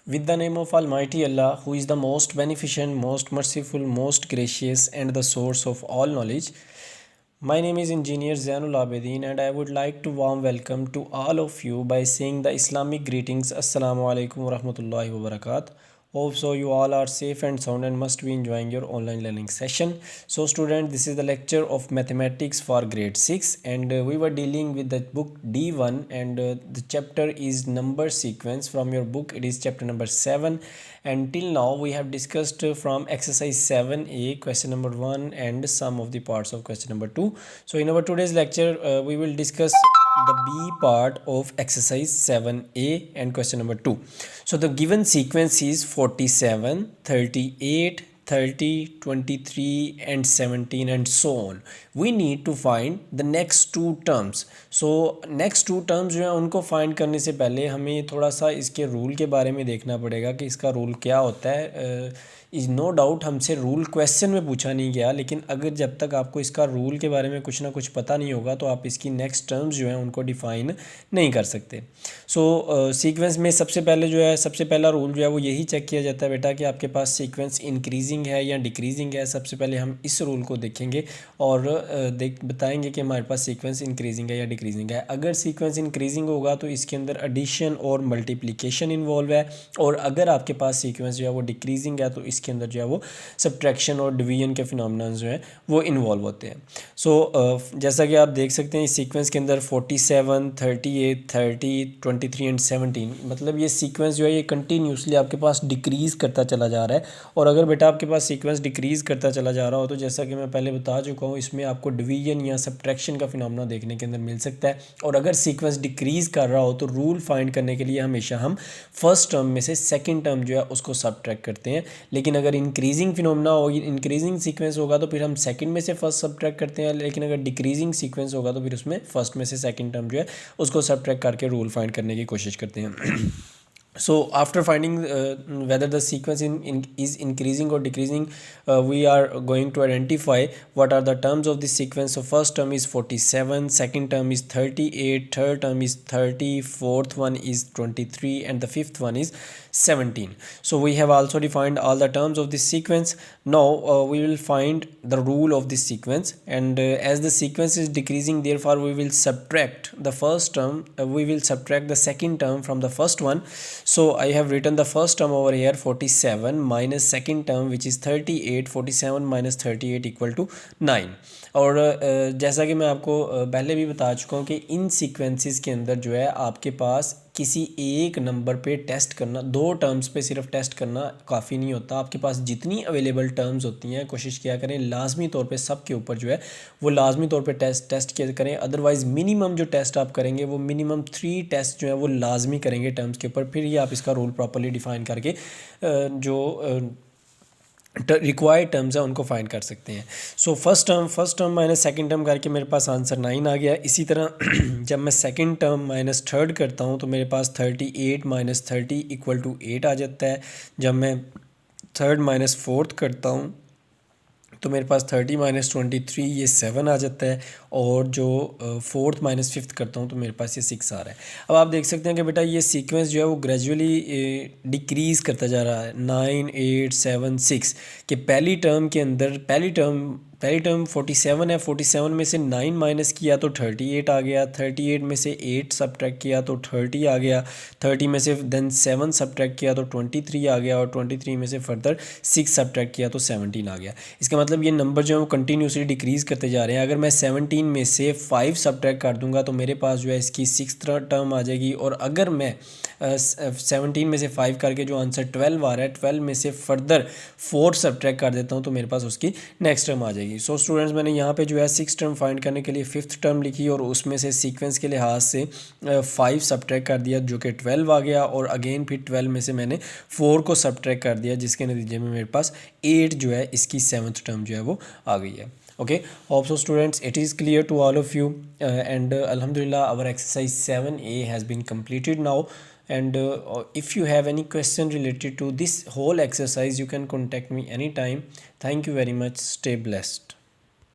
With the name of Almighty Allah, who is the most beneficent, most merciful, most gracious, and the source of all knowledge. My name is Engineer Zainul Abedin, and I would like to warm welcome to all of you by saying the Islamic greetings. Assalamu alaikum wa rahmatullahi wa barakatuh. Hope so you all are safe and sound and must be enjoying your online learning session. So student, this is the lecture of mathematics for grade 6, and we were dealing with the book D1, and the chapter is number sequence. From your book it is chapter number 7, and till now we have discussed from exercise 7a question number 1 and some of the parts of question number 2. So in our today's lecture we will discuss the B part of exercise 7a and question number 2. So the given sequence is 47, 38, 30, 23 and 17 and so on. We need to find the next two terms. So next two terms जो है उनको find करने से पहले हमें थोड़ा सा इसके रूल के बारे में देखना पड़ेगा कि इसका रूल क्या होता है. इज़ नो डाउट हमसे रूल क्वेश्चन में पूछा नहीं गया, लेकिन अगर जब तक आपको इसका रूल के बारे में कुछ ना कुछ पता नहीं होगा तो आप इसकी नेक्स्ट टर्म्स जो हैं उनको डिफ़ाइन नहीं कर सकते. सो सीक्वेंस में सबसे पहले जो है सबसे पहला रूल जो है वो यही चेक किया जाता है बेटा कि आपके पास सीक्वेंस इंक्रीजिंग है या डिक्रीजिंग है. सबसे पहले हम इस रूल को देखेंगे और बताएंगे कि हमारे पास सीक्वेंस इंक्रीजिंग है या डिक्रीजिंग है. अगर सीक्वेंस इंक्रीजिंग होगा तो इसके अंदर एडिशन और मल्टीप्लिकेशन इन्वॉल्व है, और अगर आपके पास सीक्वेंस जो है वो डिक्रीजिंग है तो इसके अंदर जो है वो सब्ट्रैक्शन और डिवीजन के फिनोमेना जो है वो इन्वॉल्व होते हैं. सो जैसा कि आप देख सकते हैं इस सीक्वेंस के अंदर 47, 38, 30, 23 एंड 17, मतलब ये सीक्वेंस जो है ये कंटिन्यूसली आपके पास डिक्रीज़ करता चला जा रहा है. और अगर बेटा आपके पास सीक्वेंस डिक्रीज़ करता चला जा रहा हो तो जैसा कि मैं पहले बता चुका हूँ इसमें आपको डिवीजन या सब्ट्रैक्शन का फिनोमेना देखने के अंदर मिल सकता है. और अगर सीक्वेंस डिक्रीज़ कर रहा हो तो रूल फाइंड करने के लिए हमेशा हम फर्स्ट टर्म में से सेकेंड टर्म जो है उसको सब्ट्रैक्ट करते हैं. लेकिन अगर इंक्रीजिंग फिनोमेना होगी, इंक्रीजिंग सीक्वेंस होगा तो फिर हम सेकंड में से फर्स्ट सब्ट्रैक्ट करते हैं. लेकिन अगर डिक्रीजिंग सीक्वेंस होगा तो फिर उसमें फर्स्ट में से सेकंड टर्म जो है उसको सब्ट्रैक्ट करके रूल फाइंड करने की कोशिश करते हैं. So after finding whether the sequence is increasing or decreasing, we are going to identify what are the terms of this sequence. So first term is 47, second term is 38, third term is 30, fourth one is 23 and the fifth one is 17. So we have also defined all the terms of this sequence. Now we will find the rule of this sequence, and as the sequence is decreasing, therefore we will subtract the first term, we will subtract the second term from the first one. So I have written the first term over here 47 minus second term which is 38. 47 minus 38 equal to 9. और जैसा कि मैं आपको पहले भी बता चुका हूँ कि इन सीक्वेंसेस के अंदर जो है आपके पास किसी एक नंबर पे टेस्ट करना, दो टर्म्स पे सिर्फ टेस्ट करना काफ़ी नहीं होता. आपके पास जितनी अवेलेबल टर्म्स होती हैं कोशिश किया करें लाजमी तौर पे सब के ऊपर जो है वो लाजमी तौर पे टेस्ट किया करें. अदरवाइज़ मिनिमम जो टेस्ट आप करेंगे वो मिनिमम 3 टेस्ट जो है वो लाजमी करेंगे टर्म्स के ऊपर. फिर ही आप इसका रूल प्रॉपर्ली डिफ़ाइन करके जो रिक्वायर्ड टर्म्स है उनको फाइंड कर सकते हैं. So first term minus second term करके मेरे पास आंसर 9 आ गया. इसी तरह जब मैं सेकंड टर्म माइनस थर्ड करता हूँ तो मेरे पास 38 माइनस 30 इक्वल टू 8 आ जाता है. जब मैं थर्ड माइनस फोर्थ करता हूँ तो मेरे पास 30 माइनस 23 ये 7 आ जाता है. और जो फोर्थ माइनस फिफ्थ करता हूँ तो मेरे पास ये 6 आ रहा है. अब आप देख सकते हैं कि बेटा ये सीक्वेंस जो है वो ग्रेजुअली डिक्रीज़ करता जा रहा है. 9, 8, 7, 6 कि पहली टर्म के अंदर पहली टर्म 47 है. 47 में से 9 माइनस किया तो 38 आ गया. 38 में से 8 सब्ट्रैक्ट किया तो 30 आ गया. 30 में से देन 7 सब्ट्रैक्ट किया तो 23 आ गया. और 23 में से फर्दर 6 सब्ट्रैक्ट किया तो 17 आ गया. इसका मतलब ये नंबर जो है वो कंटिन्यूसली डिक्रीज़ करते जा रहे हैं. अगर मैं 17 में से 5 सब्ट्रैक्ट कर दूंगा तो मेरे पास जो है इसकी 6th टर्म आ जाएगी. और अगर मैं 17 में से 5 करके जो आंसर 12 आ रहा है 12 में से फर्दर 4 सब्ट्रैक्ट कर देता हूँ तो मेरे पास उसकी नेक्स्ट टर्म आ जाएगी. सो स्टूडेंट्स मैंने यहाँ पे जो है 6 टर्म फाइंड करने के लिए 5th टर्म लिखी और उसमें से सीक्वेंस के लिहाज से 5 सब्ट्रैक्ट कर दिया जो कि 12 आ गया. और अगेन फिर 12 में से मैंने 4 को सब्ट्रैक्ट कर दिया जिसके नतीजे में मेरे पास 8 जो है इसकी 7th टर्म जो है वो आ गई है. Okay, hope so students it is clear to all of you, and alhamdulillah our exercise 7a has been completed now. And if you have any question related to this whole exercise you can contact me anytime. Thank you very much. Stay blessed.